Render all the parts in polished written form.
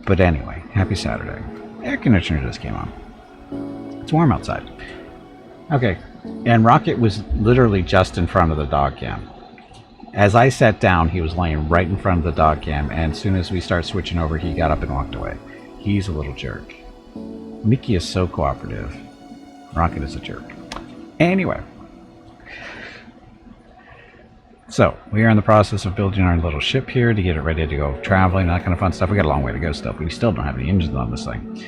But anyway, happy Saturday. Air conditioner just came on. It's warm outside. Okay, and Rocket was literally just in front of the dog cam. As I sat down, he was laying right in front of the dog cam, and as soon as we start switching over, he got up and walked away. He's a little jerk. Mickey is so cooperative. Rocket is a jerk. Anyway. So, we are in the process of building our little ship here to get it ready to go traveling, that kind of fun stuff. We got a long way to go still. We still don't have any engines on this thing.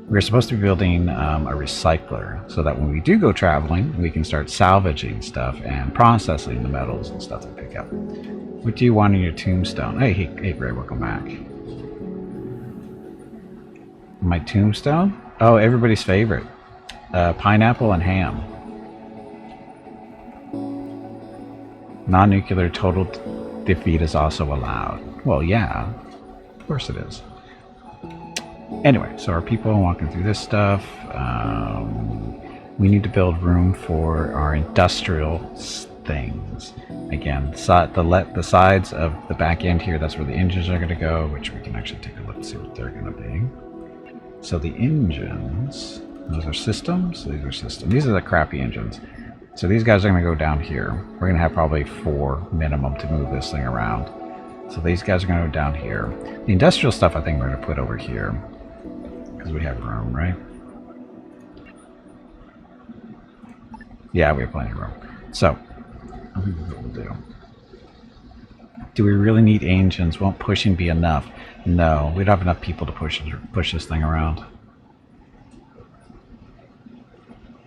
We're supposed to be building a recycler so that when we do go traveling, we can start salvaging stuff and processing the metals and stuff we pick up. What do you want in your tombstone? Hey, Ray, welcome back. My tombstone? Oh, everybody's favorite. Pineapple and ham. Non-nuclear total defeat is also allowed. Well, yeah, of course it is. Anyway, so our people are walking through this stuff. We need to build room for our industrial things. Again, the sides of the back end here, that's where the engines are going to go, which we can actually take a look and see what they're going to be. So the engines, those are systems. These are systems. These are the crappy engines. So these guys are going to go down here. We're going to have probably 4 minimum to move this thing around. So these guys are going to go down here. The industrial stuff I think we're going to put over here. Because we have room, right? Yeah, we have plenty of room. So, I think that's what we'll do. Do we really need engines? Won't pushing be enough? No, we don't have enough people to push this thing around.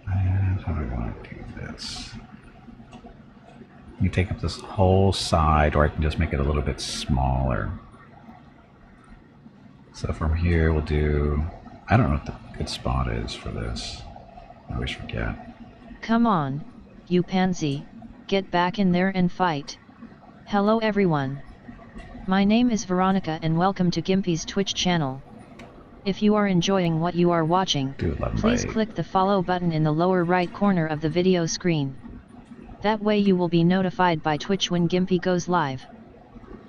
And how do I want to do this? You take up this whole side, or I can just make it a little bit smaller. So from here we'll do, I don't know what the good spot is for this. I always forget. Come on, you pansy, get back in there and fight. Hello everyone. My name is Veronica and welcome to Gimpy's Twitch channel. If you are enjoying what you are watching, please click the follow button in the lower right corner of the video screen. That way you will be notified by Twitch when Gimpy goes live.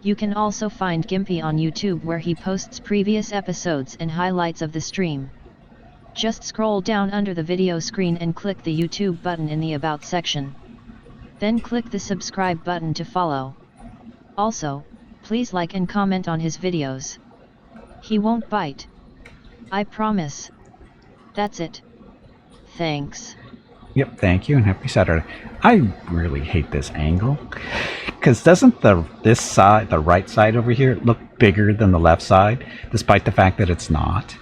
You can also find Gimpy on YouTube where he posts previous episodes and highlights of the stream. Just scroll down under the video screen and click the YouTube button in the About section. Then click the subscribe button to follow. Also, please like and comment on his videos. He won't bite. I promise. That's it. Thanks. Yep, thank you and happy Saturday. I really hate this angle. Because doesn't this side, the right side over here, look bigger than the left side? Despite the fact that it's not.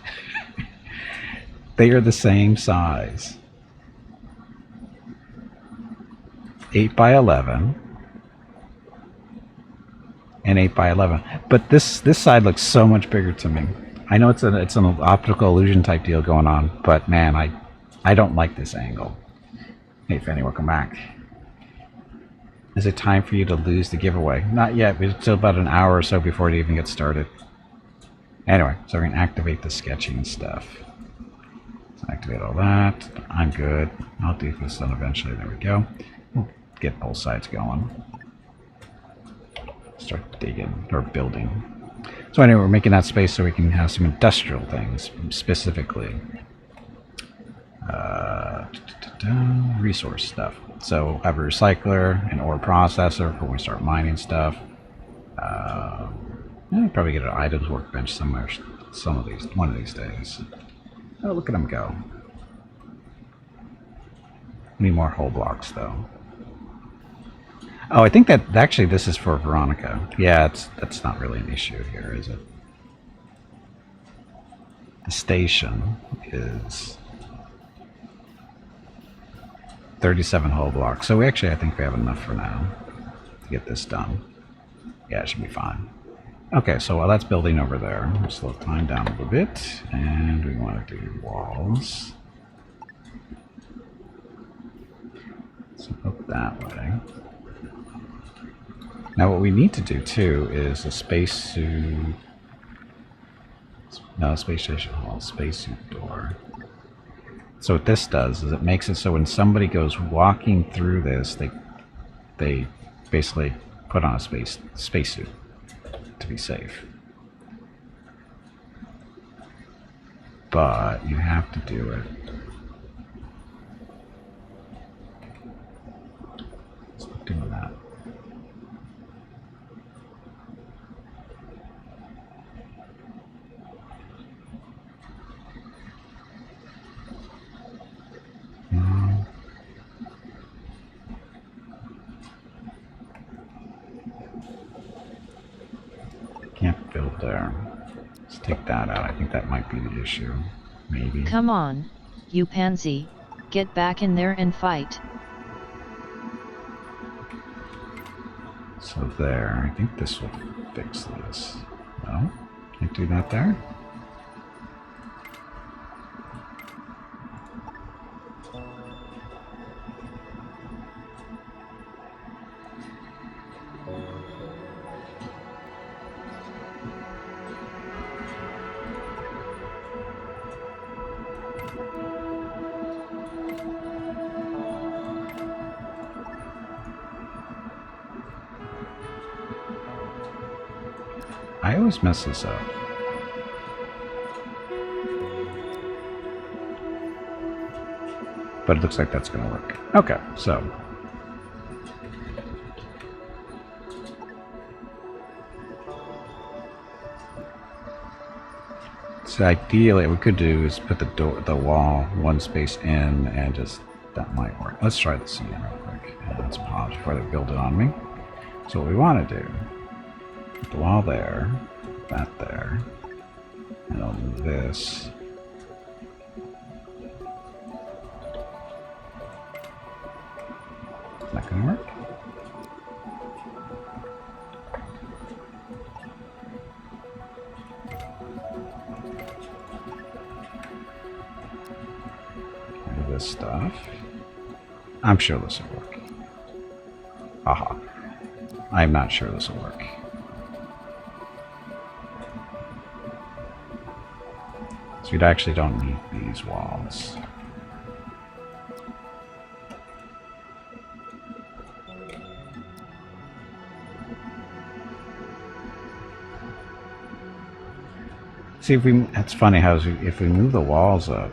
They are the same size. 8 by 11 and 8 by 11. But this side looks so much bigger to me. I know it's an optical illusion type deal going on, but man, I don't like this angle. Hey Fanny, welcome back. Is it time for you to lose the giveaway? Not yet. We're still about an hour or so before it even gets started. Anyway, so we're going to activate the sketching stuff. So activate all that. I'm good. I'll do this then eventually. There we go. We'll get both sides going. Start digging or building. So anyway, we're making that space so we can have some industrial things specifically. Resource stuff. So I have a recycler, an ore processor for when we start mining stuff. I'll probably get an items workbench somewhere, one of these days. Oh, look at them go. Need more whole blocks though. Oh, I think that actually this is for Veronica. Yeah, that's not really an issue here, is it? The station is 37 whole blocks. So I think we have enough for now to get this done. Yeah, it should be fine. Okay, so while that's building over there, we'll slow time down a little bit, and we want to do walls. So up that way. Now what we need to do too is a spacesuit. No, space station hall, spacesuit door. So what this does is it makes it so when somebody goes walking through this, they basically put on a spacesuit to be safe. but you have to do it. Stop doing that. Can't build there. Let's take that out. I think that might be the issue. Maybe. Come on, you pansy, get back in there and fight. So there, I think this will fix this. No? Can't do that there? I always mess this up. But it looks like that's going to work. Okay, so. So ideally, what we could do is put the wall one space in and just, that might work. Let's try this again real quick. And let's pause before they build it on me. So what we want to do, put the wall there, that there, and I'll move this. Is that going to work? Do this stuff. I'm sure this will work. Aha. I'm not sure this will work. So we actually don't need these walls. See, if we, it's funny how if we move the walls up,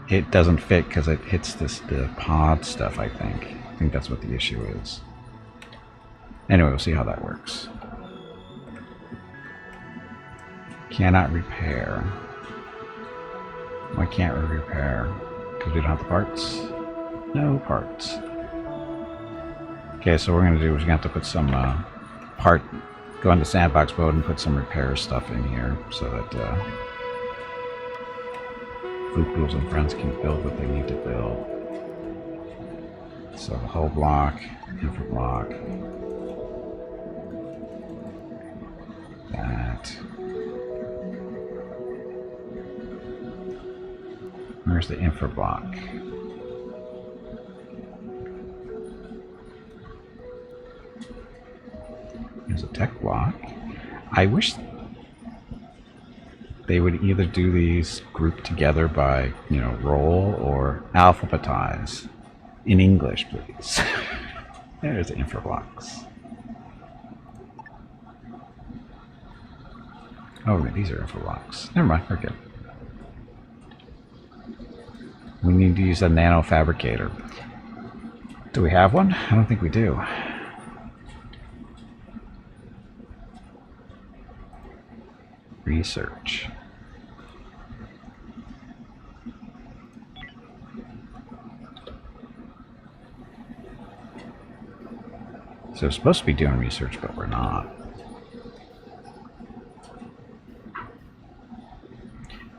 it doesn't fit because it hits the pod stuff, I think. I think that's what the issue is. Anyway, we'll see how that works. Cannot repair. Why can't we repair? Because we don't have the parts? No parts. Okay, so what we're going to do is we're going to have to put some go into sandbox mode and put some repair stuff in here so that Food and friends can build what they need to build. So the whole block, infra block, that. Where's the infra block? There's a tech block. I wish they would either do these grouped together by, you know, role or alphabetize. In English, please. There's the infra blocks. Oh, these are infra blocks. Never mind, we're good. We need to use a nano fabricator. Do we have one? I don't think we do. Research. So we're supposed to be doing research, but we're not.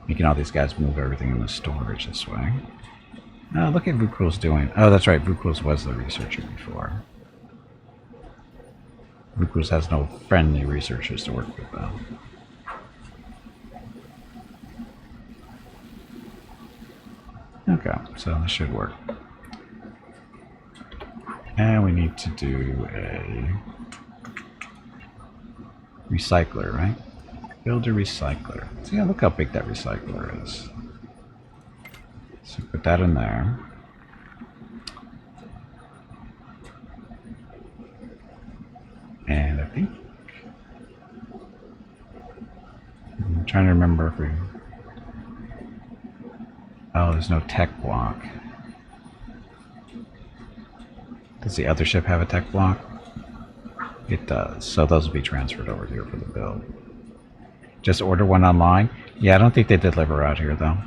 Making all these guys move everything in the storage this way. Oh, look at Vukul's doing. Oh, that's right. Vukul's was the researcher before. Vukul's has no friendly researchers to work with, though. Okay, so this should work. And we need to do a recycler, right? Build a recycler. So yeah, look how big that recycler is. So put that in there. And I think trying to remember if we... Oh, there's no tech block. Does the other ship have a tech block? It does. So those will be transferred over here for the build. Just order one online? Yeah, I don't think they deliver out here, though.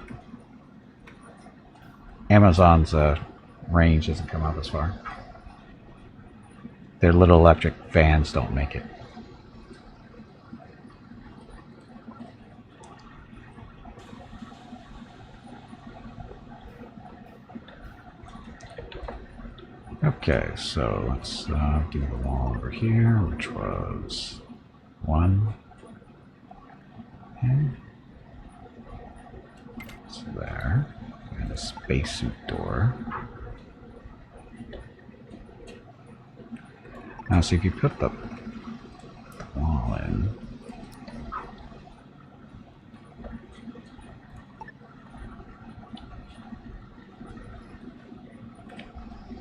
Amazon's range doesn't come out this far. Their little electric vans don't make it. Okay, so let's do the wall over here, which was 1. Okay. So there. And a spacesuit door. Now, see if you put the wall in.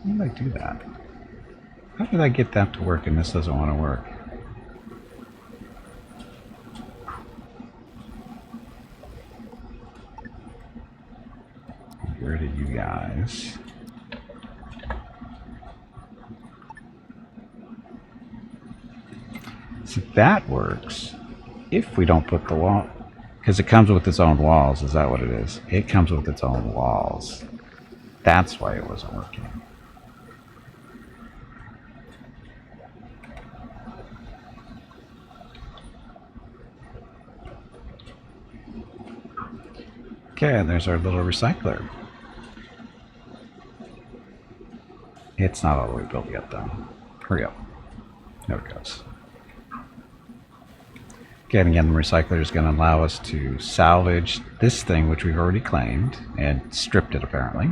How did I do that? How did I get that to work and this doesn't want to work? Get rid of you guys. See, that works if we don't put the wall, because it comes with its own walls. Is that what it is? It comes with its own walls. That's why it wasn't working. Okay, and there's our little recycler. It's not all the way built yet, though. Hurry up. There it goes. Okay, and again, the recycler is going to allow us to salvage this thing, which we've already claimed, and stripped it, apparently.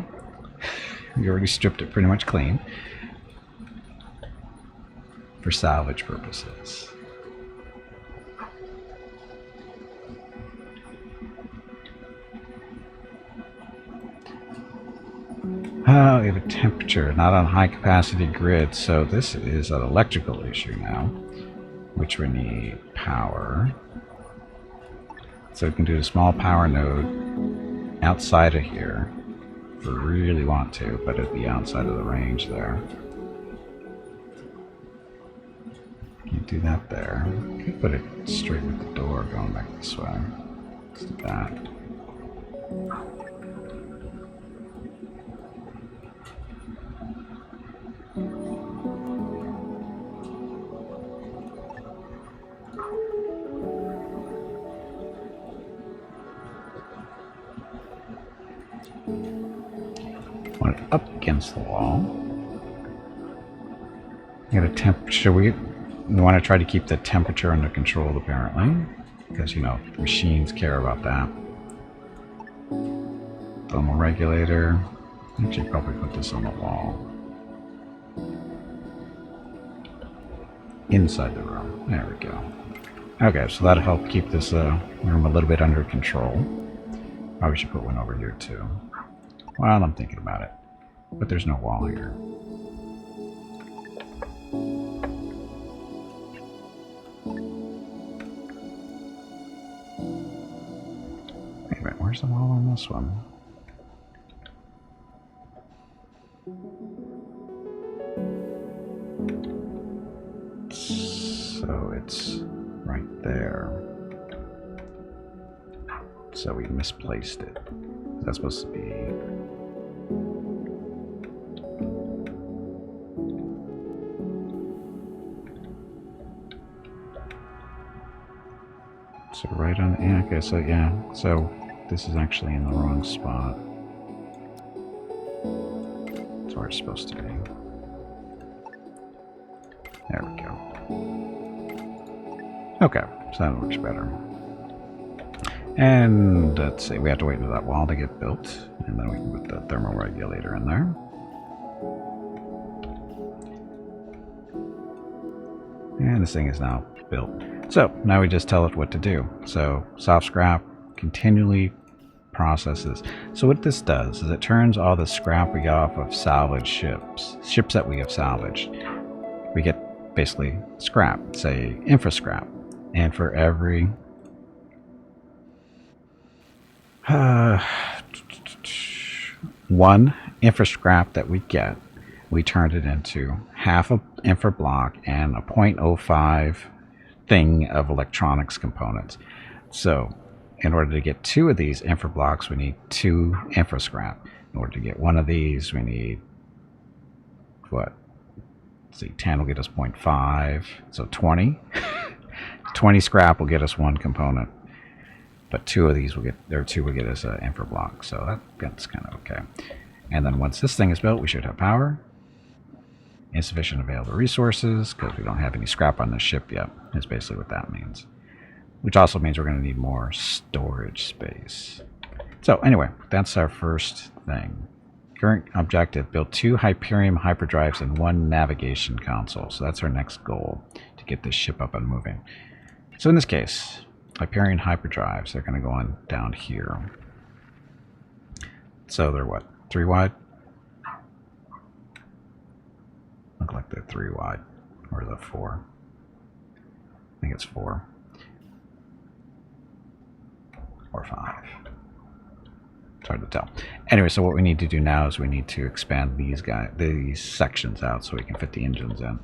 We already stripped it pretty much clean. For salvage purposes. Oh, we have a temperature, not on high capacity grid, so this is an electrical issue now, which we need power. So we can do a small power node outside of here, if we really want to, but it'd be outside of the range there. Can't do that there. Could put it straight with the door going back this way. Let's do that. Want it up against the wall. Get a temperature. We want to try to keep the temperature under control, apparently, because you know machines care about that. Thermal regulator. Actually, probably put this on the wall. Inside the room. There we go. Okay, so that'll help keep this room a little bit under control. Probably should put one over here too. Well, I'm thinking about it. But there's no wall here. Wait a minute, where's the wall on this one? So it's right there. So we misplaced it. That's supposed to be... So right on... Yeah, okay, so yeah. So this is actually in the wrong spot. That's where it's supposed to be. There we go. Okay, so that works better. And let's see, we have to wait for that wall to get built, and then we can put the thermal regulator in there. And this thing is now built. So now we just tell it what to do. So soft scrap continually processes. So what this does is it turns all the scrap we get off of salvaged ships that we have salvaged. We get basically scrap, say infra scrap. And for every One infra scrap that we get, we turned it into half a infra block and a 0.05 thing of electronics components. So in order to get two of these infra blocks, we need two infra scrap. In order to get one of these, we need what? Let's see, 10 will get us 0.5, so 20. 20 scrap will get us one component, but two of these will get, or two will get us an infra block, so that's kind of okay. And then once this thing is built, we should have power. Insufficient available resources, because we don't have any scrap on the ship yet, is basically what that means. Which also means we're going to need more storage space. So anyway, that's our first thing. Current objective, build 2 Hyperion hyperdrives and 1 navigation console. So that's our next goal, to get this ship up and moving. So in this case, Hyperion hyperdrives, they're going to go on down here. So they're what, 3 wide? Look like they're 3 wide, or the 4. I think it's 4. Or 5. It's hard to tell. Anyway, so what we need to do now is we need to expand these sections out so we can fit the engines in.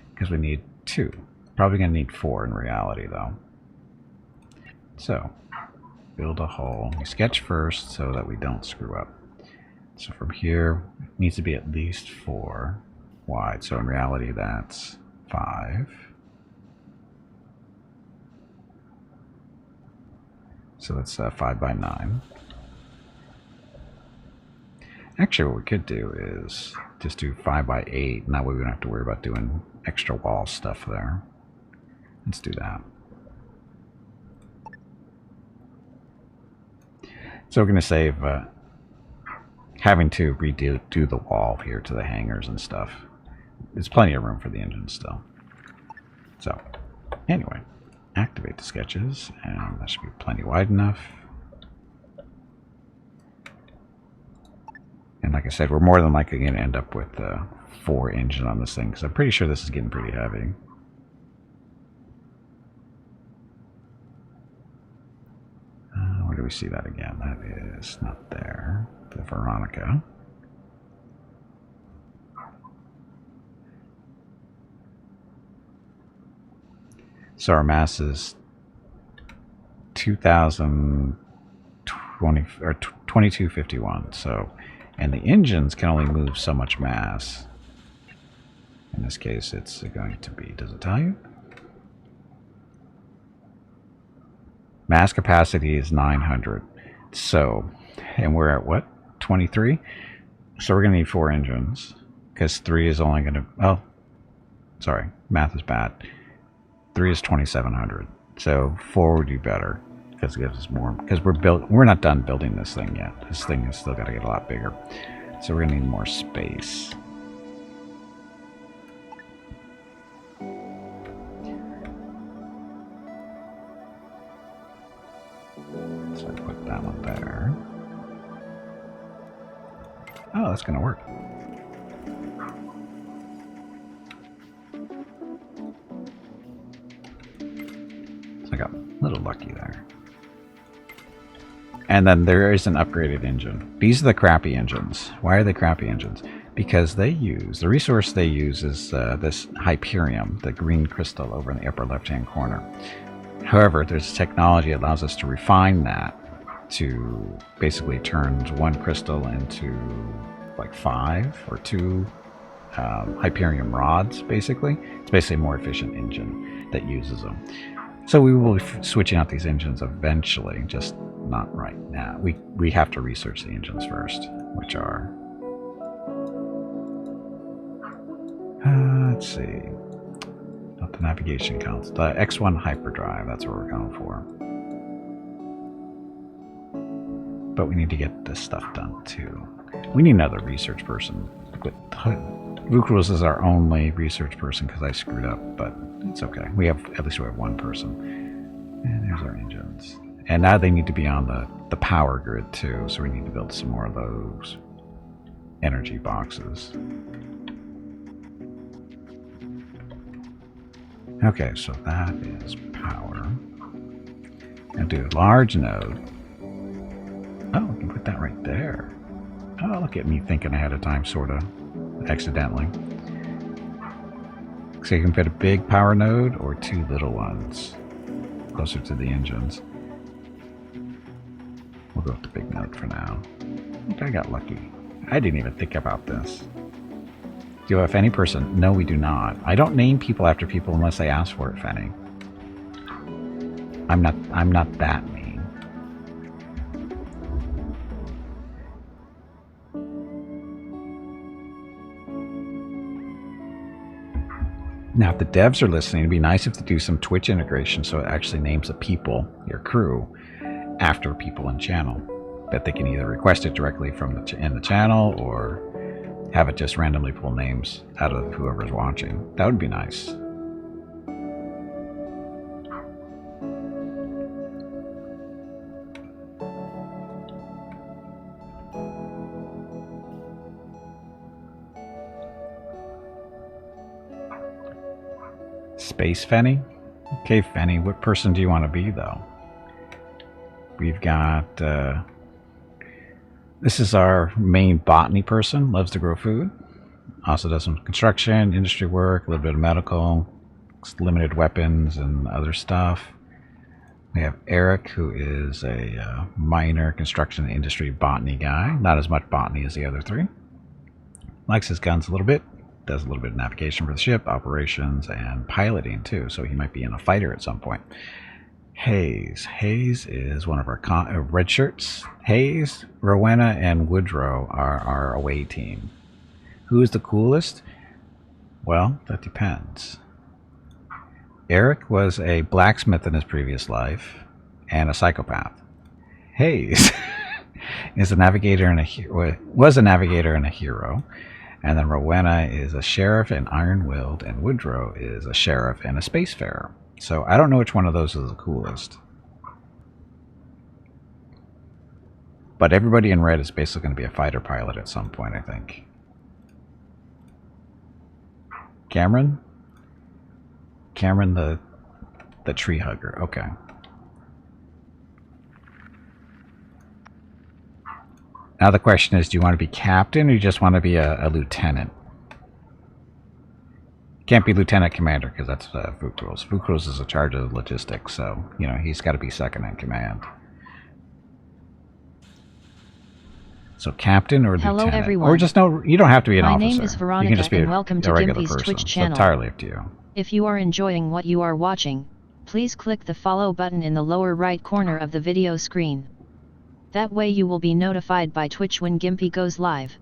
Because we need 2. Probably going to need 4 in reality, though. So, build a hole. We sketch first so that we don't screw up. So from here, it needs to be at least 4 wide. So in reality, that's 5. So that's 5 by 9. Actually, what we could do is just do 5 by 8, and that way we don't have to worry about doing extra wall stuff there. Let's do that. So we're going to save having to redo the wall here to the hangars and stuff. There's plenty of room for the engine still. So, anyway, activate the sketches, and that should be plenty wide enough. And like I said, we're more than likely going to end up with 4 engine on this thing, because I'm pretty sure this is getting pretty heavy. Where do we see that again? That is not there. The Veronica. So our mass is 2,020 or 2251. So, and the engines can only move so much mass. In this case, it's going to be, does it tell you? Mass capacity is 900. So, and we're at what? 23? So we're going to need 4 engines, because 3 is only going to, oh, sorry, math is bad. 3 is 2,700. So 4 would be better, because it gives us more, because we're not done building this thing yet. This thing has still got to get a lot bigger. So we're going to need more space. So I put that one there. Oh, that's going to work. So I got a little lucky there. And then there is an upgraded engine. These are the crappy engines. Why are they crappy engines? Because they use, the resource they use is this Hyperium, the green crystal over in the upper left-hand corner. However, there's technology that allows us to refine that to basically turn 1 crystal into like 5 or 2 Hyperium rods, basically. It's basically a more efficient engine that uses them. So we will be switching out these engines eventually, just not right now. We have to research the engines first, which are... let's see. Not the navigation counts. The X1 hyperdrive, that's what we're going for. But we need to get this stuff done too. We need another research person. But Vukruz is our only research person because I screwed up, but it's okay. At least we have 1 person. And there's our engines. And now they need to be on the power grid too, so we need to build some more of those energy boxes. Okay, so that is power. And do a large node. Oh, we can put that right there. Oh, look at me thinking ahead of time, sort of, accidentally. So you can fit a big power node or two little ones closer to the engines. We'll go with the big node for now. I think I got lucky. I didn't even think about this. Do you have any person? No, we do not. I don't name people after people unless they ask for it, Fenny. I'm not that mean. Now, if the devs are listening, it'd be nice if they do some Twitch integration so it actually names the people, your crew, after people in channel. That they can either request it directly from in the channel or have it just randomly pull names out of whoever's watching. That would be nice. Space Fenny? Okay, Fenny, what person do you want to be, though? We've got... this is our main botany person. Loves to grow food. Also does some construction, industry work, a little bit of medical, limited weapons, and other stuff. We have Eric, who is a minor construction industry botany guy. Not as much botany as the other three. Likes his guns a little bit. Does a little bit of navigation for the ship, operations, and piloting too, so he might be in a fighter at some point. Hayes. Hayes is one of our red shirts. Hayes, Rowena, and Woodrow are our away team. Who is the coolest? Well, that depends. Eric was a blacksmith in his previous life and a psychopath. Hayes is a navigator and was a navigator and a hero. And then Rowena is a sheriff and iron-willed, and Woodrow is a sheriff and a spacefarer. So I don't know which one of those is the coolest. But everybody in red is basically going to be a fighter pilot at some point, I think. Cameron? Cameron the tree hugger. Okay. Now the question is, do you want to be captain or you just want to be a lieutenant? Can't be lieutenant commander because that's Vukros. Vukros is in charge of logistics, so, you know, he's got to be second in command. So captain or Hello lieutenant? Everyone. Or just no, you don't have to be an officer. My name is Veronica, you can just be and welcome to regular Gimpy's person. Twitch So channel. entirely up to you. If you are enjoying what you are watching, please click the follow button in the lower right corner of the video screen. That way you will be notified by Twitch when Gimpy goes live.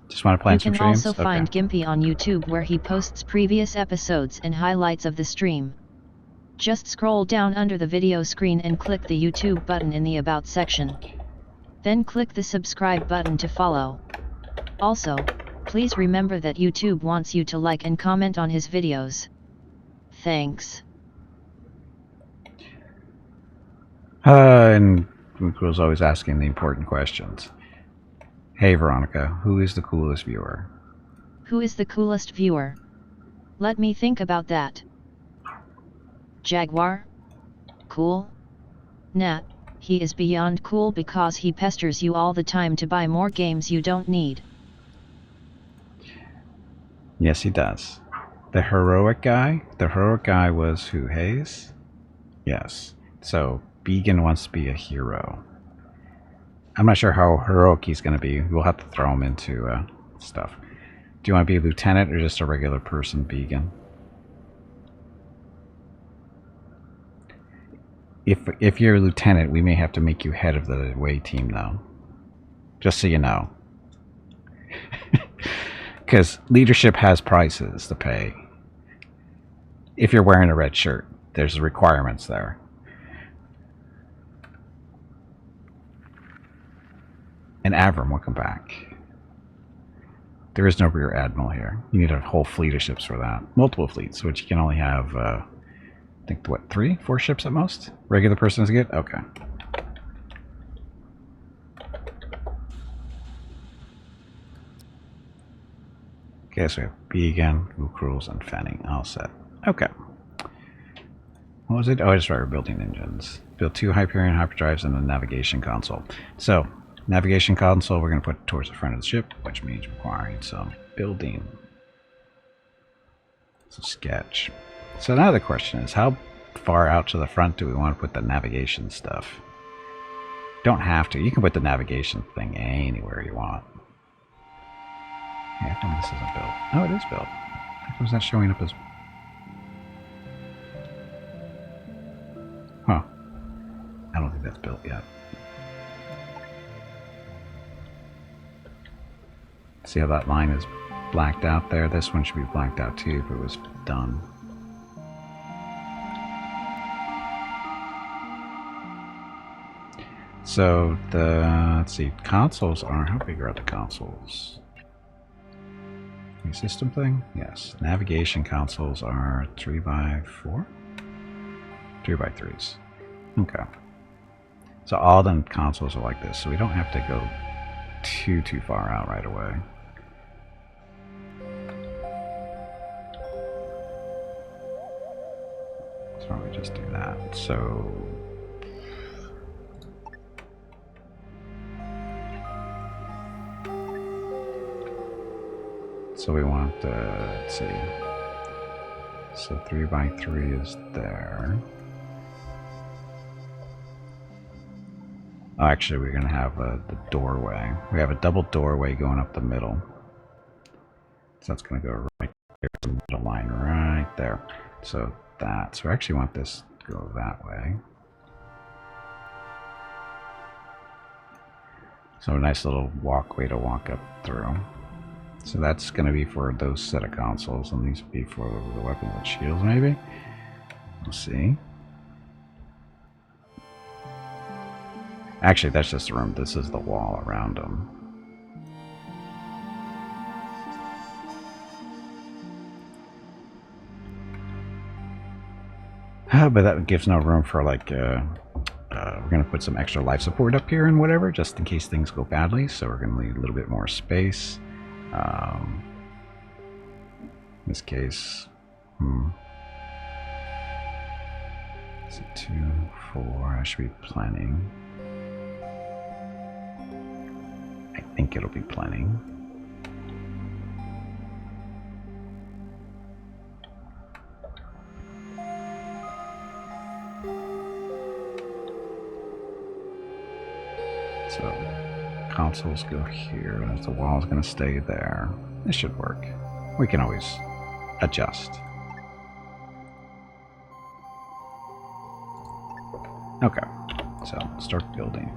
Just want to plan some streams? You can also okay. find Gimpy on YouTube, where he posts previous episodes and highlights of the stream. Just scroll down under the video screen and click the YouTube button in the About section. Then click the subscribe button to follow. Also, please remember that YouTube wants you to like and comment on his videos. Thanks. And Vukro's always asking the important questions. Hey Veronica, who is the coolest viewer? Who is the coolest viewer? Let me think about that. Jaguar? Cool? Nah, he is beyond cool because he pesters you all the time to buy more games you don't need. Yes, he does. The heroic guy? The heroic guy was who, Hayes? Yes. So, Began wants to be a hero. I'm not sure how heroic he's going to be. We'll have to throw him into stuff. Do you want to be a lieutenant or just a regular person, Began? If you're a lieutenant, we may have to make you head of the away team, though. Just so you know. Because leadership has prices to pay. If you're wearing a red shirt, there's requirements there. And Avram, welcome back. There is no rear admiral here. You need a whole fleet of ships for that. Multiple fleets, which you can only have, I think, what, 3, 4 ships at most? Regular person is good? Okay. Okay, so we have Began, Vukros, and Fanning all set. Okay. What was it? Oh, I just started building engines. Build 2 Hyperion hyperdrives and a navigation console. So, Navigation console we're going to put towards the front of the ship, which means requiring some building. It's a sketch. So now the question is, how far out to the front do we want to put the navigation stuff? Don't have to. You can put the navigation thing anywhere you want. Yeah, how come this isn't built? Oh, it is built. How come it's not showing up as... Huh. I don't think that's built yet. See how that line is blacked out there? This one should be blacked out too if it was done. So the, let's see, consoles are, how big are the consoles? The system thing? Yes. Navigation consoles are 3x4? 3x3s. Okay. So all the consoles are like this, so we don't have to go too far out right away. So why don't we just do that? So we want, let's see. So 3x3 is there. Oh, actually, we're going to have the doorway. We have a double doorway going up the middle. So that's going to go right there, the middle line right there. So that. So we actually want this to go that way. So a nice little walkway to walk up through. So that's going to be for those set of consoles, and these will be for the weapons and shields, maybe? We'll see. Actually, that's just the room. This is the wall around them. But that gives no room for, like, we're going to put some extra life support up here and whatever, just in case things go badly. So we're going to leave a little bit more space. In this case, is it 2, 4? I should be planning. I think it'll be planning. So consoles go here, and the wall's going to stay there. This should work. We can always adjust. Okay, so start building.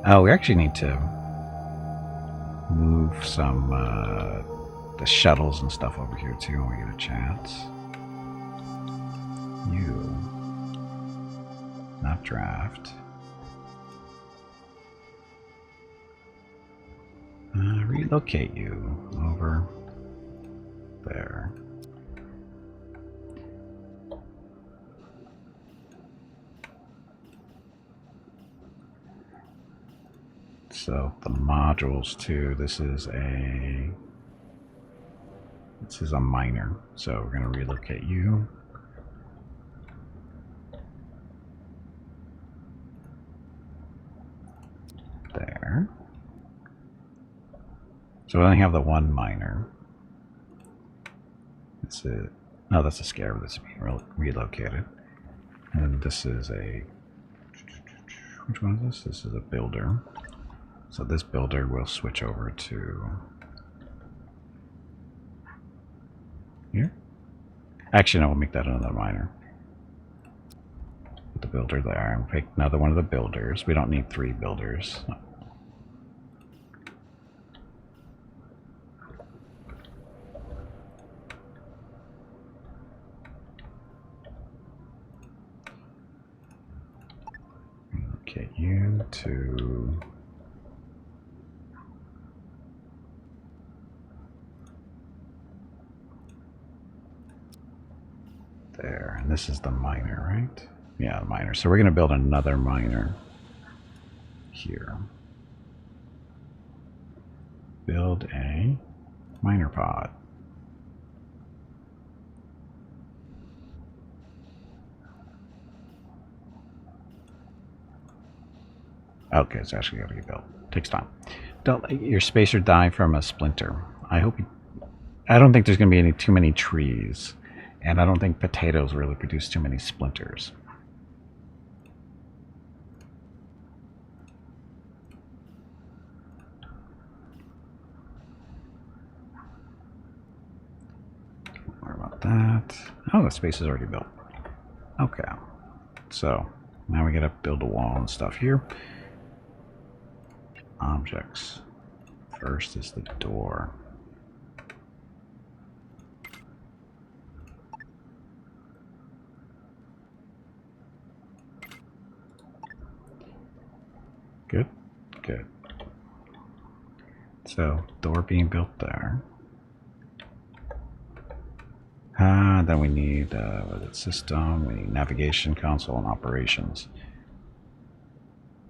Oh, we actually need to move some the shuttles and stuff over here too when we get a chance. You, not draft. Relocate you over there. So the modules too. This is a miner. So we're going to relocate you. There. So we only have the one miner. That's it. No, that's a scarab that's being relocated. And this is a... Which one is this? This is a builder. So this builder will switch over to... Here? Actually, no, we'll make that another miner. Put the builder there. And pick another one of the builders. We don't need 3 builders. Get you to there, and this is the miner, right? Yeah, the miner. So we're going to build another miner here. Build a miner pod. Okay, it's actually got to get built. Takes time. Don't let your spacer die from a splinter. I hope you, I don't think there's going to be too many trees, and I don't think potatoes really produce too many splinters. Don't worry about that. Oh, the space is already built. Okay, so now we got to build a wall and stuff here. Objects. First is the door. Good, good. So, door being built there. Then we need what is it, system, we need navigation, console, and operations.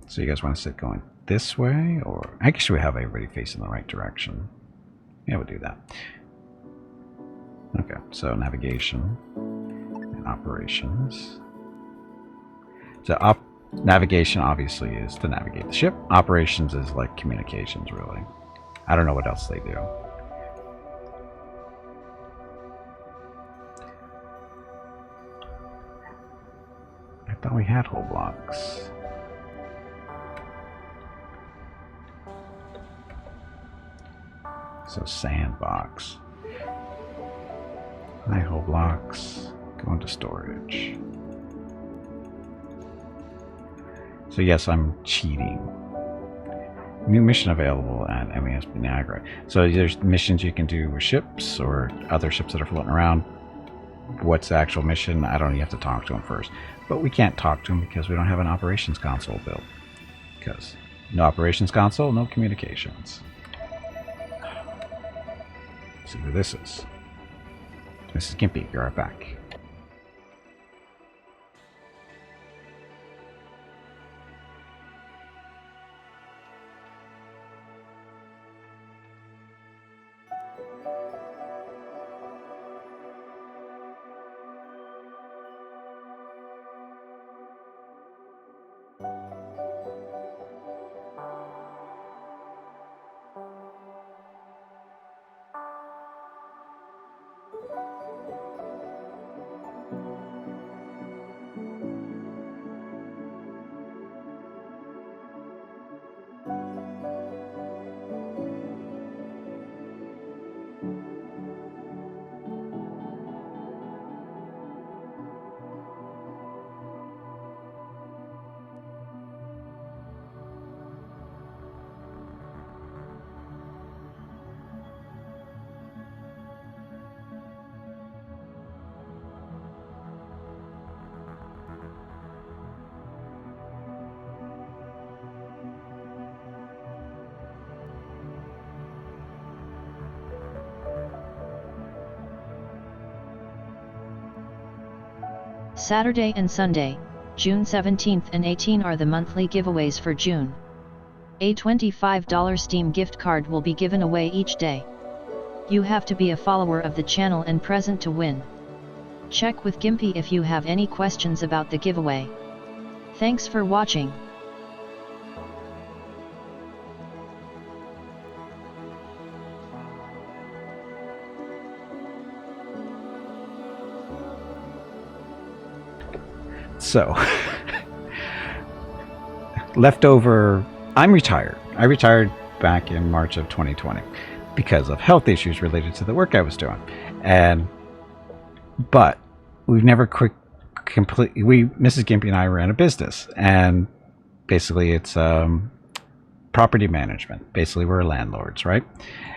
So you guys want to sit going this way, or actually we have everybody facing the right direction. Yeah, we'll do that. Okay, so navigation and operations. So navigation obviously is to navigate the ship. Operations is like communications, really. I don't know what else they do. I thought we had whole blocks. So sandbox. Hi, whole blocks. Go into storage. So yes, I'm cheating. New mission available at MES Niagara. So there's missions you can do with ships or other ships that are floating around. What's the actual mission? I don't. You have to talk to them first. But we can't talk to them because we don't have an operations console built. Because no operations console, no communications. Let's see who this is. Mrs. Gimpy, you're right back. Saturday and Sunday, June 17th and 18 are the monthly giveaways for June. A $25 Steam gift card will be given away each day. You have to be a follower of the channel and present to win. Check with Gimpy if you have any questions about the giveaway. Thanks for watching. So, leftover, I'm retired. I retired back in March of 2020 because of health issues related to the work I was doing. But we've never Mrs. Gimpy and I ran a business, and basically it's property management. Basically we're landlords, right?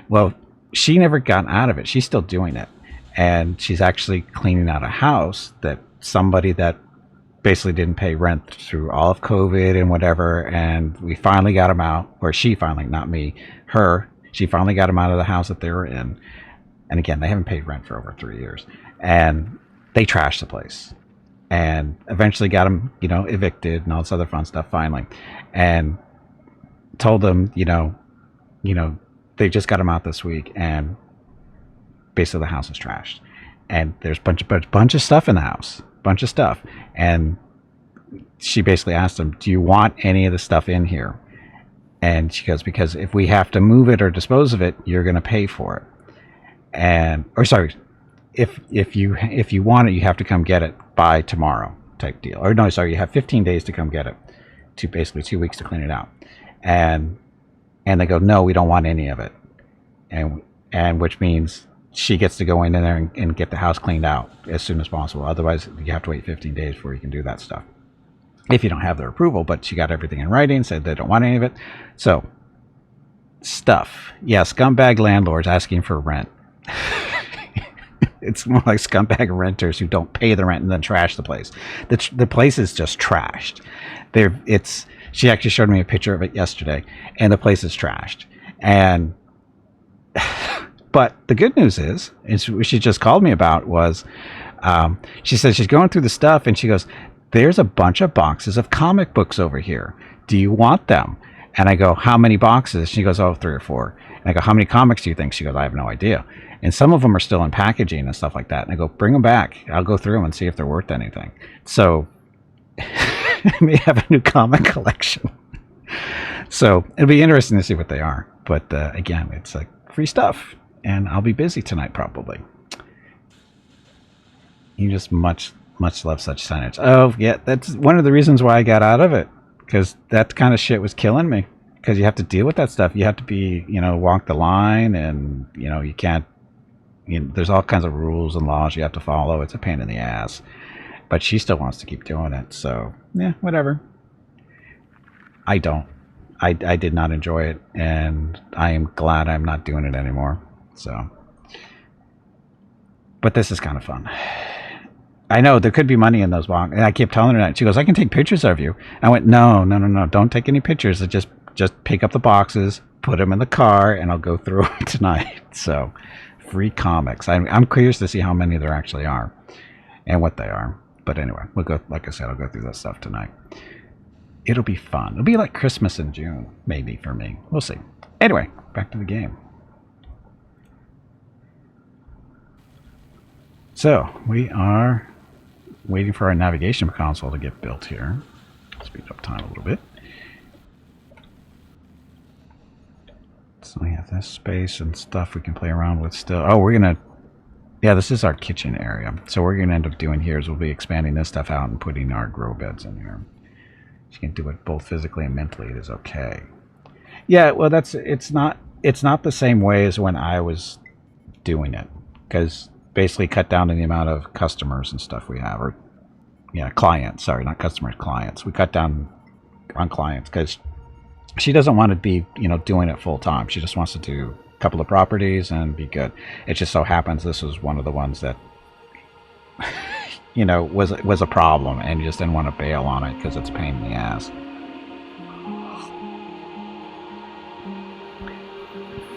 Well, she never got out of it. She's still doing it. And she's actually cleaning out a house that somebody that basically didn't pay rent through all of COVID and whatever, and we finally got him out, or she finally, not me, she finally got him out of the house that they were in. And again, they haven't paid rent for over 3 years, and they trashed the place, and eventually got him, evicted and all this other fun stuff finally, and told them, they just got him out this week, and basically the house is trashed, and there's a bunch of stuff in the house. Bunch of stuff, and she basically asked him, do you want any of the stuff in here? And she goes, because if we have to move it or dispose of it, you're going to pay for it. And, or sorry, if you want it, you have to come get it by tomorrow type deal. Or no, sorry, you have 15 days to come get it, to basically 2 weeks to clean it out. And they go, no, we don't want any of it. And which means she gets to go in there and get the house cleaned out as soon as possible. Otherwise, you have to wait 15 days before you can do that stuff, if you don't have their approval. But she got everything in writing, said they don't want any of it. So, stuff. Yeah, scumbag landlords asking for rent. It's more like scumbag renters who don't pay the rent and then trash the place. The place is just trashed. She actually showed me a picture of it yesterday, and the place is trashed. And but the good news is what she just called me about was, she said she's going through the stuff, and she goes, there's a bunch of boxes of comic books over here. Do you want them? And I go, how many boxes? She goes, oh, 3 or 4. And I go, how many comics do you think? She goes, I have no idea. And some of them are still in packaging and stuff like that. And I go, bring them back. I'll go through them and see if they're worth anything. So I may have a new comic collection. So it'll be interesting to see what they are. But again, it's like free stuff. And I'll be busy tonight probably. You just much love such signage. Oh, yeah, that's one of the reasons why I got out of it. Because that kind of shit was killing me. Because you have to deal with that stuff. You have to be, walk the line, and, you can't, there's all kinds of rules and laws you have to follow. It's a pain in the ass. But she still wants to keep doing it. So, yeah, whatever. I don't. I did not enjoy it. And I am glad I'm not doing it anymore. So. But this is kind of fun. I know there could be money in those boxes. And I kept telling her that. She goes, I can take pictures of you. I went, no. Don't take any pictures. Just pick up the boxes, put them in the car, and I'll go through them tonight. So, free comics. I'm curious to see how many there actually are and what they are. But anyway, we'll go. Like I said, I'll go through that stuff tonight. It'll be fun. It'll be like Christmas in June, maybe, for me. We'll see. Anyway, back to the game. So, we are waiting for our navigation console to get built here. Speed up time a little bit. So we have this space and stuff we can play around with still. Oh, we're going to... Yeah, this is our kitchen area. So what we're going to end up doing here is we'll be expanding this stuff out and putting our grow beds in here. You can do it both physically and mentally. It is okay. Yeah, well, it's not the same way as when I was doing it. Because basically cut down on the amount of customers and stuff we have. Or, yeah, clients. Sorry, not customers, clients. We cut down on clients because she doesn't want to be, doing it full time. She just wants to do a couple of properties and be good. It just so happens this was one of the ones that, was a problem, and you just didn't want to bail on it because it's a pain in the ass.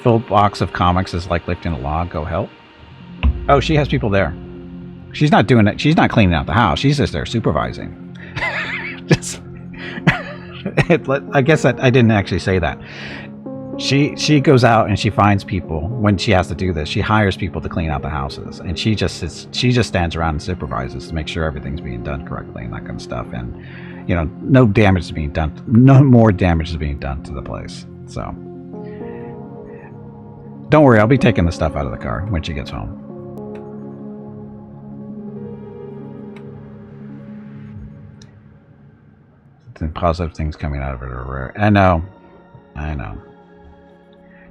Full box of comics is like lifting a log. Go help. Oh, she has people there. She's not doing it. She's not cleaning out the house. She's just there supervising. Just. I guess I didn't actually say that. She goes out and she finds people when she has to do this. She hires people to clean out the houses, and she just stands around and supervises to make sure everything's being done correctly and that kind of stuff. And no damage is being done. No more damage is being done to the place. So don't worry, I'll be taking the stuff out of the car when she gets home. And positive things coming out of it are rare. I know.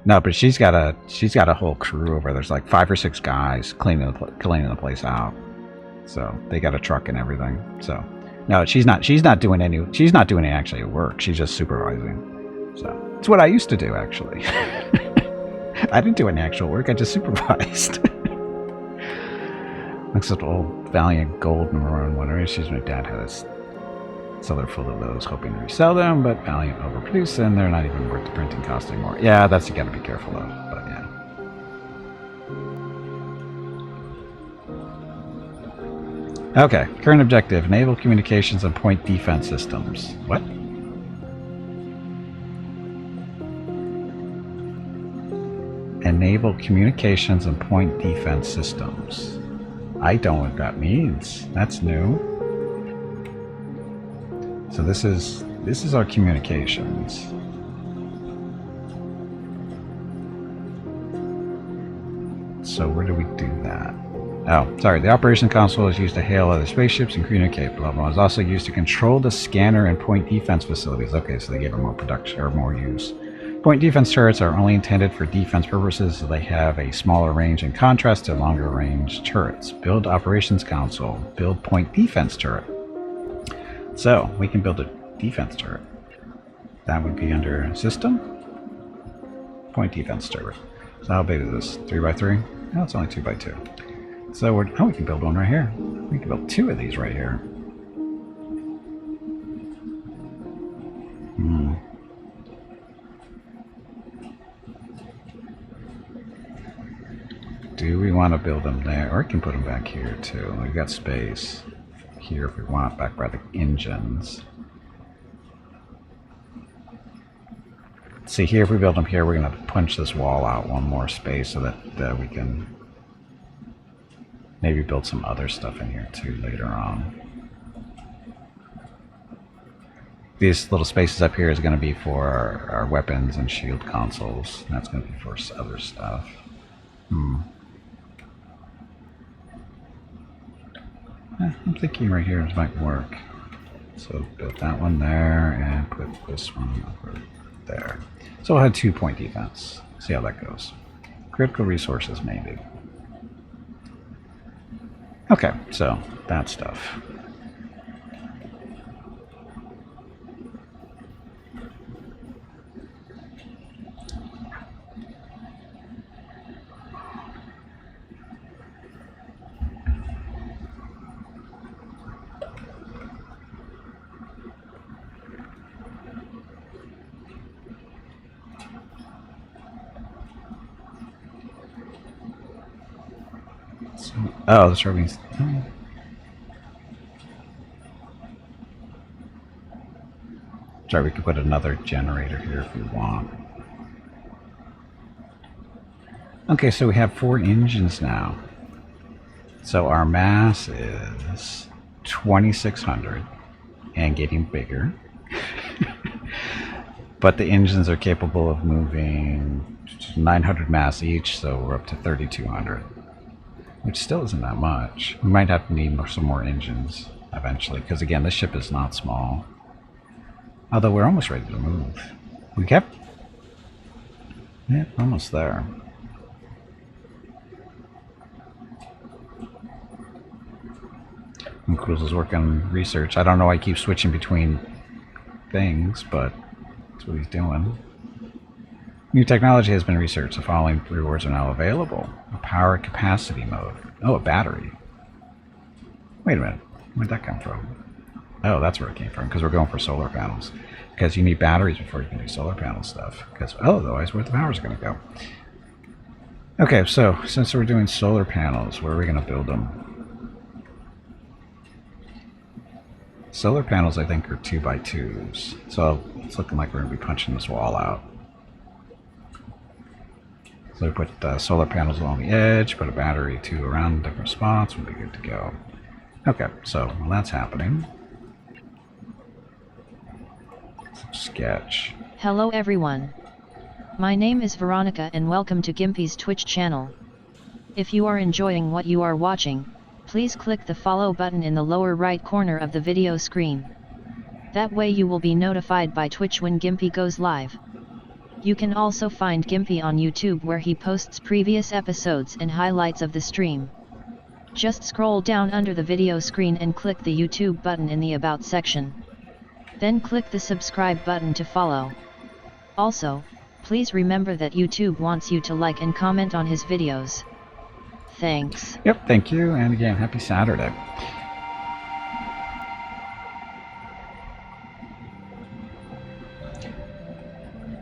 No, but she's got a whole crew over there. There's like 5 or 6 guys cleaning the place out. So they got a truck and everything. So no, she's not doing any actually work. She's just supervising. So it's what I used to do actually. I didn't do any actual work. I just supervised. Except old Valiant Gold and Maroon whatever issues my dad had. So they're full of those, hoping to resell them, but Valiant overproduce, and they're not even worth the printing cost anymore. Yeah, that's you got to be careful of, but yeah. Okay, current objective: enable communications and point defense systems. What? Enable communications and point defense systems. I don't know what that means. That's new. So this is our communications. So where do we do that? Oh, sorry. The operation console is used to hail other spaceships and communicate. Blah blah. It's also used to control the scanner and point defense facilities. Okay, so they give it more production or more use. Point defense turrets are only intended for defense purposes, so they have a smaller range in contrast to longer range turrets. Build operations console. Build point defense turret. So we can build a defense turret. That would be under system. Point defense turret. So how big is this? 3x3? No, it's only 2x2. So we can build one right here. We can build 2 of these right here. Do we want to build them there? Or we can put them back here too. We've got space here if we want, back by the engines. See, here if we build them here, we're going to punch this wall out one more space so that we can maybe build some other stuff in here too later on. These little spaces up here is going to be for our weapons and shield consoles. And that's going to be for other stuff. I'm thinking right here might work. So build that one there and put this one over there. So we'll have 2 point defense. See how that goes. Critical resources maybe. Okay, so that stuff. Oh, that's right. Sorry, we could put another generator here if we want. Okay, so we have 4 engines now. So our mass is 2,600 and getting bigger. But the engines are capable of moving 900 mass each, so we're up to 3,200. Which still isn't that much. We might have to need some more engines eventually, because again, this ship is not small. Although we're almost ready to move. We kept... Yeah, almost there. And Cruz is working on research. I don't know why I keep switching between things, but that's what he's doing. New technology has been researched. The following rewards are now available. A power capacity mode. Oh, a battery. Wait a minute. Where'd that come from? Oh, that's where it came from, because we're going for solar panels. Because you need batteries before you can do solar panel stuff. Because, otherwise, where the power's going to go? Okay, so, since we're doing solar panels, where are we going to build them? Solar panels, I think, are 2x2s. So, it's looking like we're going to be punching this wall out. So we put solar panels along the edge, put a battery 2 around different spots, we'll be good to go. Okay, so while that's happening, sketch. Hello everyone. My name is Veronica and welcome to Gimpy's Twitch channel. If you are enjoying what you are watching, please click the follow button in the lower right corner of the video screen. That way you will be notified by Twitch when Gimpy goes live. You can also find Gimpy on YouTube where he posts previous episodes and highlights of the stream. Just scroll down under the video screen and click the YouTube button in the About section. Then click the subscribe button to follow. Also, please remember that YouTube wants you to like and comment on his videos. Thanks. Yep, thank you, and again, happy Saturday.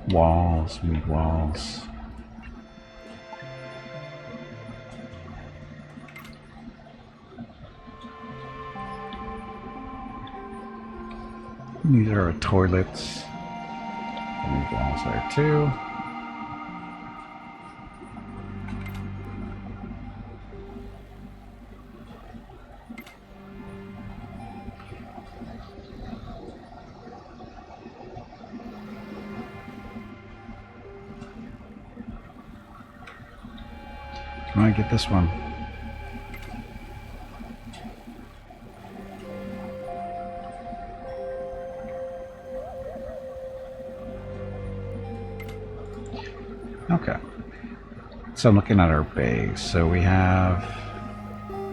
Walls, we need walls. These are our toilets. We need walls there too. Come on, get this one. Okay. So I'm looking at our base. So we have...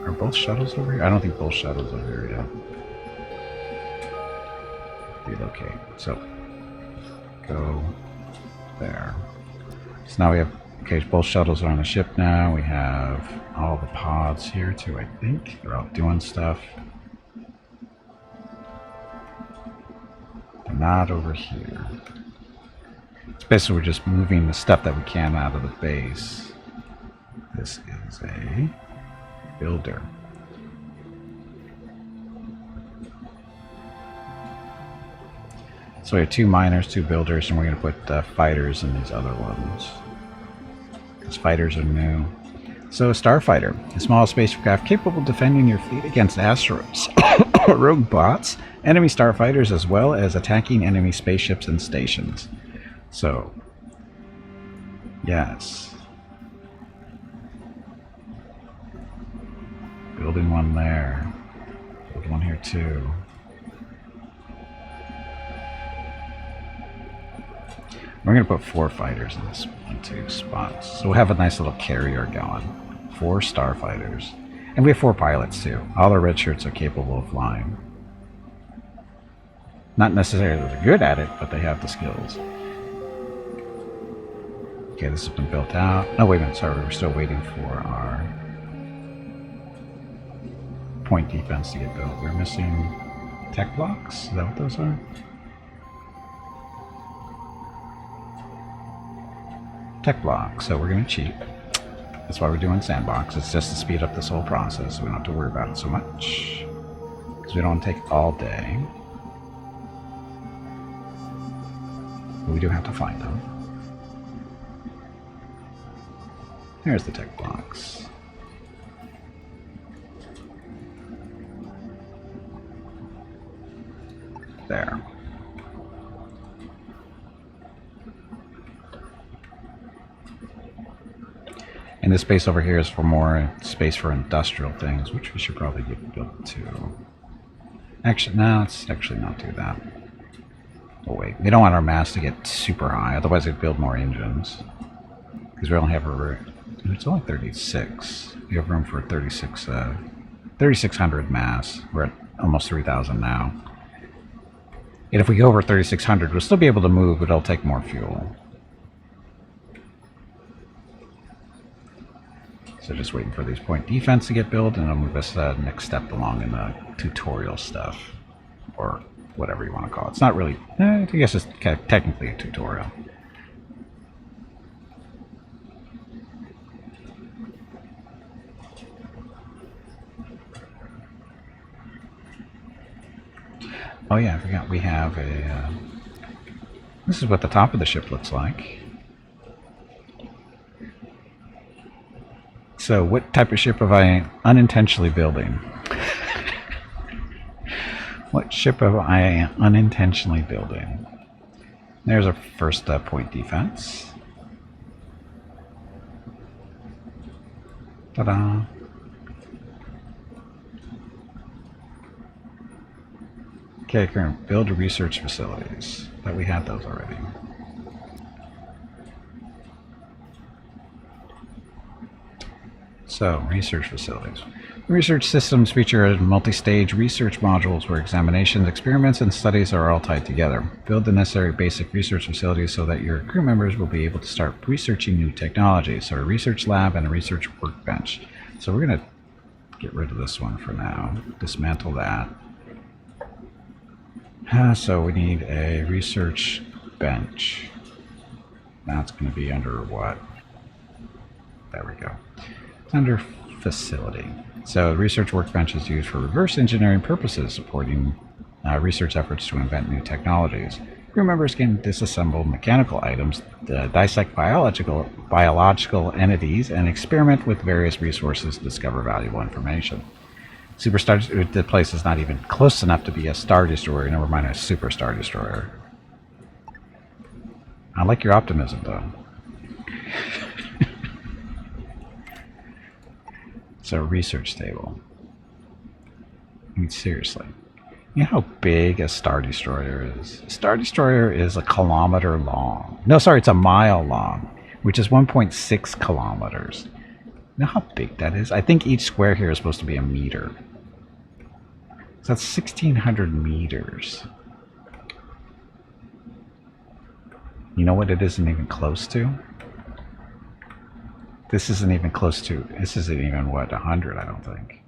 Are both shuttles over here? I don't think both shuttles are over here yet. Relocate. So, go there. So now we have... Okay, both shuttles are on the ship now. We have all the pods here too, I think. They're out doing stuff. They're not over here. It's basically we're just moving the stuff that we can out of the base. This is a builder. So we have 2 miners, 2 builders, and we're going to put fighters in these other ones. Because fighters are new. So a starfighter, a small spacecraft capable of defending your fleet against asteroids, rogue bots, enemy starfighters, as well as attacking enemy spaceships and stations. So, yes. Building one there. Build one here too. We're going to put 4 fighters in this 1-2 spots. So we'll have a nice little carrier going. 4 starfighters. And we have 4 pilots too. All our red shirts are capable of flying. Not necessarily that they're good at it, but they have the skills. Okay, this has been built out. Oh, wait a minute. Sorry, we're still waiting for our point defense to get built. We're missing tech blocks. Is that what those are? Tech blocks. So we're going to cheat. That's why we're doing sandbox. It's just to speed up this whole process. So we don't have to worry about it so much. Because we don't want to take all day. But we do have to find them. There's the tech blocks. There. And this space over here is for more space for industrial things, which we should probably get built too. Actually, no, let's actually not do that. Oh wait, we don't want our mass to get super high, otherwise it'd build more engines. Because we only have a... It's only 36. We have room for 3,600 mass. We're at almost 3,000 now. And if we go over 3,600, we'll still be able to move, but it'll take more fuel. So just waiting for these point defense to get built, and it'll move us next step along in the tutorial stuff. Or whatever you want to call it. It's not really... I guess it's technically a tutorial. Oh yeah, I forgot we have a... this is what the top of the ship looks like. So what type of ship am I unintentionally building? What ship am I unintentionally building? There's our first point defense. Ta-da! Okay, we're going to build research facilities. But we had those already. So, research facilities. Research systems feature multi-stage research modules where examinations, experiments, and studies are all tied together. Build the necessary basic research facilities so that your crew members will be able to start researching new technologies. So a research lab and a research workbench. So we're going to get rid of this one for now. Dismantle that. So we need a research bench. That's going to be under what? There we go. It's under facility. So research workbench is used for reverse engineering purposes, supporting research efforts to invent new technologies. Crew members can disassemble mechanical items, dissect biological entities, and experiment with various resources to discover valuable information. The place is not even close enough to be a Star Destroyer, never mind a Super Star Destroyer. I like your optimism, though. So research table. I mean, seriously. You know how big a Star Destroyer is? A Star Destroyer is a kilometer long. No, sorry, it's a mile long, which is 1.6 kilometers. You know how big that is? I think each square here is supposed to be a meter. So that's 1,600 meters. You know what it isn't even close to? This isn't even close to... This isn't even, what, 100, I don't think.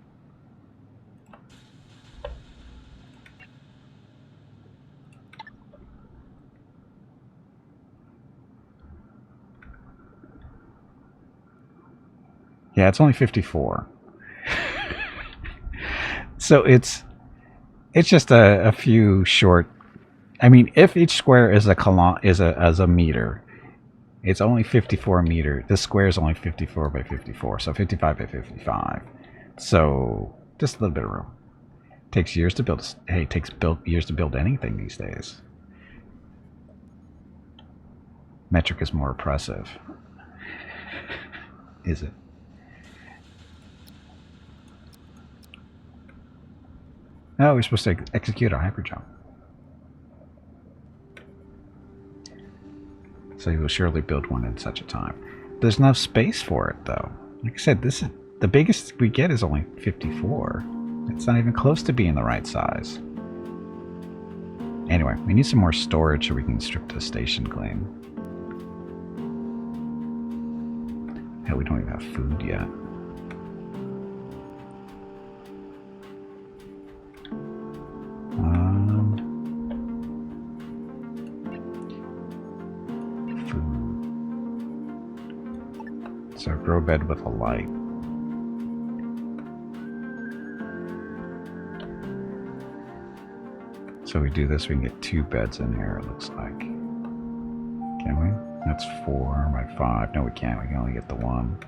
Yeah, it's only 54. So it's just a few short. I mean, if each square is a meter, it's only 54 meters. This square is only 54 by 54, so 55 by 55. So just a little bit of room. Takes years to build. Hey, it takes years to build anything these days. Metric is more oppressive. Is it? No, we're supposed to execute a hyperjump. So you will surely build one in such a time. There's enough space for it, though. Like I said, this is the biggest we get is only 54. It's not even close to being the right size. Anyway, we need some more storage so we can strip the station clean. Hell, we don't even have food yet. Food. So grow bed with a light. So we do this, we can get 2 beds in here, it looks like. Can we? That's 4 by 5. No, we can't. We can only get the 1.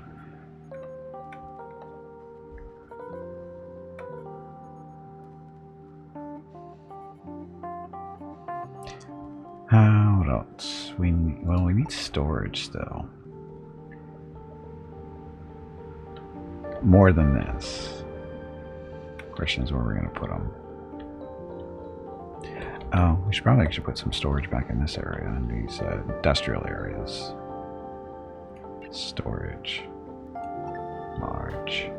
What else? We need storage still. More than this. Question is where we're going to put them. Oh, we should probably actually put some storage back in this area, in these industrial areas. Storage. Large.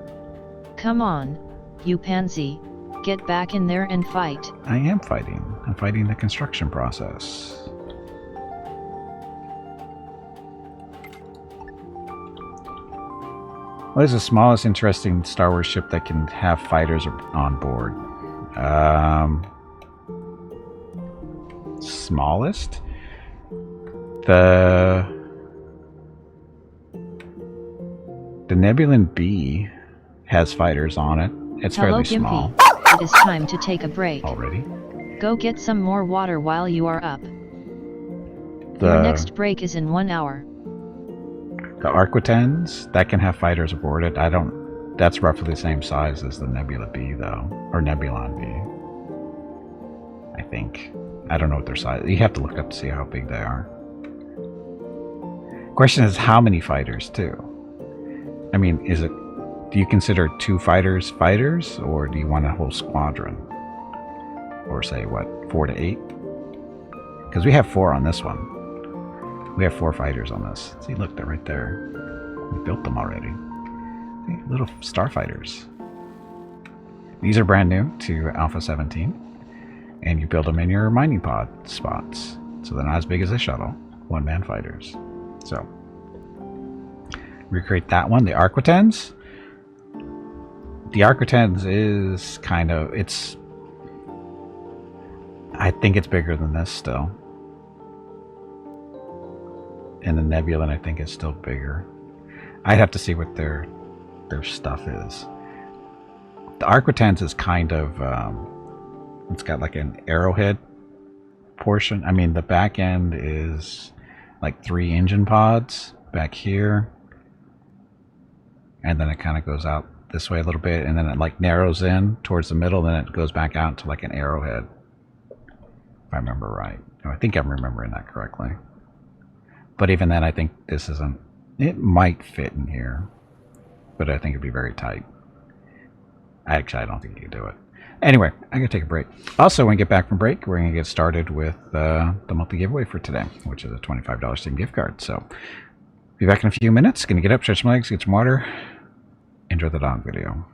Come on, you pansy. Get back in there and fight. I am fighting. I'm fighting the construction process. What is the smallest interesting Star Wars ship that can have fighters on board? Smallest? The Nebulan B has fighters on it. It's fairly small. It is time to take a break. Already? Go get some more water while you are up. Your next break is in 1 hour. The Arquitens, that can have fighters aboard it. That's roughly the same size as the Nebula B, though. Or Nebulon B. I think. I don't know what their size is. You have to look up to see how big they are. Question is, how many fighters, too? I mean, do you consider 2 fighters, or do you want a whole squadron? Or say, what, 4 to 8? Because we have 4 on this one. We have 4 fighters on this. See, look, they're right there. We built them already. See, little starfighters. These are brand new to Alpha 17. And you build them in your mining pod spots. So they're not as big as a shuttle. 1-man fighters. So, recreate that one. The Arquitens. The Arquitens is kind of... I think it's bigger than this still. And the Nebulan, I think, is still bigger. I'd have to see what their stuff is. The Arquitens is kind of... it's got like an arrowhead portion. I mean, the back end is like 3 engine pods back here. And then it kind of goes out this way a little bit. And then it like narrows in towards the middle. Then it goes back out to like an arrowhead. If I remember right. I think I'm remembering that correctly. But even then, I think this isn't... It might fit in here. But I think it'd be very tight. Actually, I don't think you can do it. Anyway, I'm going to take a break. Also, when we get back from break, we're going to get started with the monthly giveaway for today, which is a $25 Steam gift card. So, be back in a few minutes. Going to get up, stretch my legs, get some water. Enjoy the dog video.